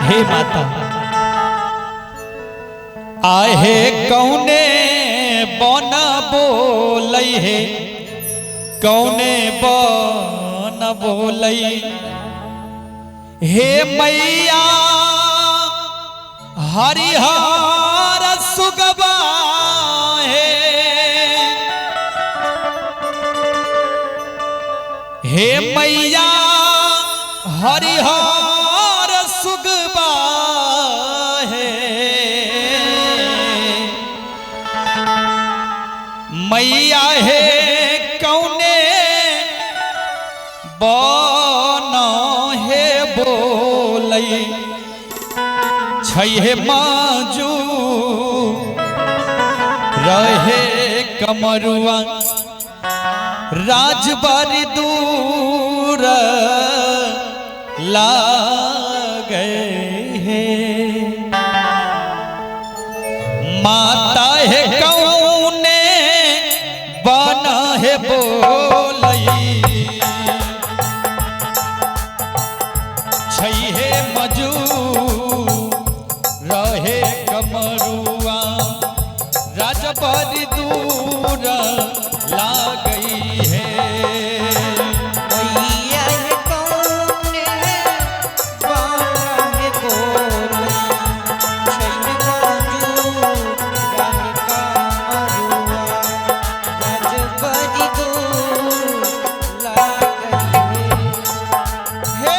हे माता आहे कौने बन बोलई है कौने बन बोलई हे मैया हरिहर सुगबा हे मैया हरिहर सुगबा है मैया है कौने बन है बोलई छै माजू रहे कमरुआ राजबारी दूर लागे है माता है कौने बना है बोलई छै है मजू रहे कमरुआ राजबारी दूर लागई है मैया है कौने बना है बोलई छै माजू रहे कमरुआ राजबारी दूर लागई हे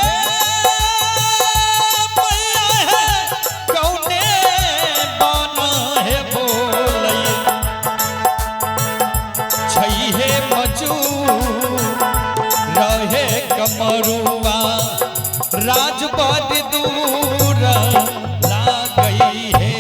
मैया है कौने बना है बोलई छै हे मजू रहे कमरुआ राजबारी दूर लागई है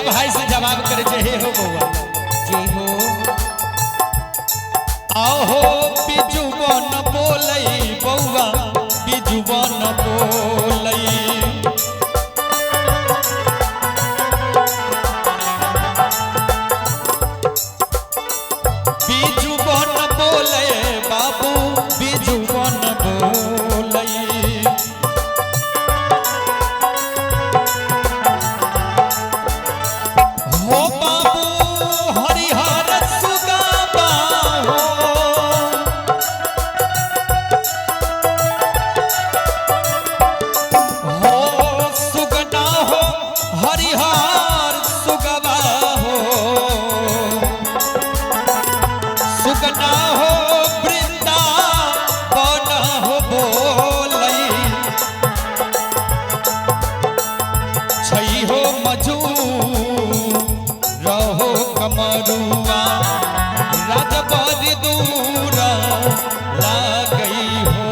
भाई से जवाब करे जे हो बउआ जे हो आओ हो बिजू बन बोलई बउआ बिजू बन बोलई बिजू बन बोले बाबू बिजू बन बोलई हो बाबू हरिहर सुगबा हो सुगना हो हरिहर सुगबा हो सुगना हो वृंदावन हो बोलई छै हो मजू रहो कमरुआ राजबारी दूर लागई हो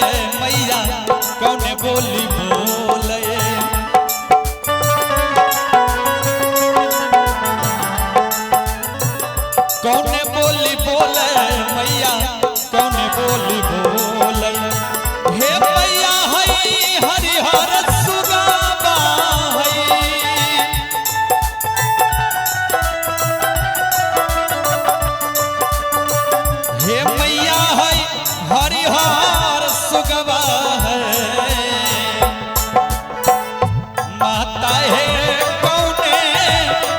बोले मैया कौने बोली बोले कौने बोली बोले मैया कौने बोली बोले हे मैया हई हरिहर सुगाबा हई हे मैया हई हरिहर सुगवा है माता है कौने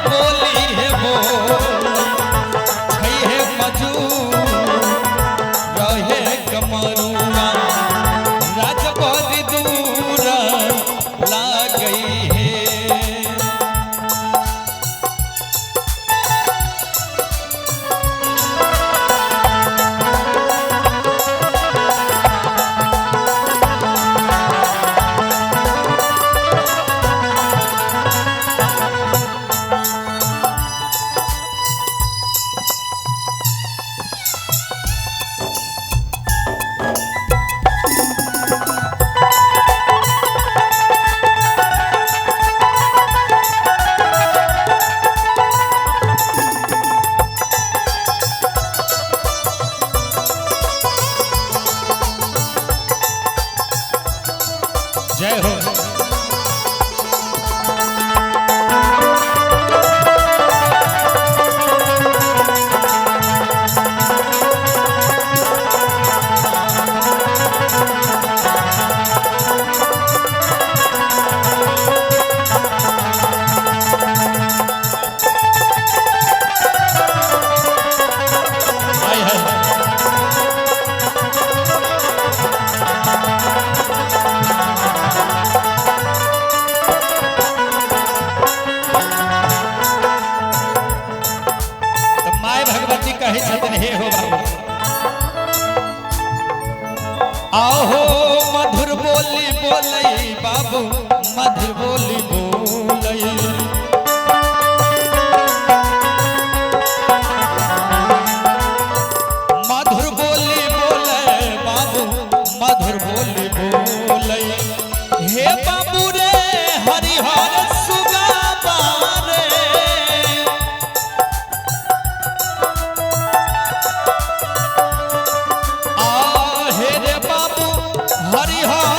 बोली है बोल छै है मजू रहे कमरुआ राजबरी दूर ला गई है जय हो हाय हाय माय भगवती कहे छथिन हे हो बाबू आहो मधुर बोली बोलई बाबू मधुर बोली बोलई मधुर बोली बोले बाबू मधुर बोली बोलई हे बाबू रे हरिहर सुगाबा रे हे रे बाबू हरिहर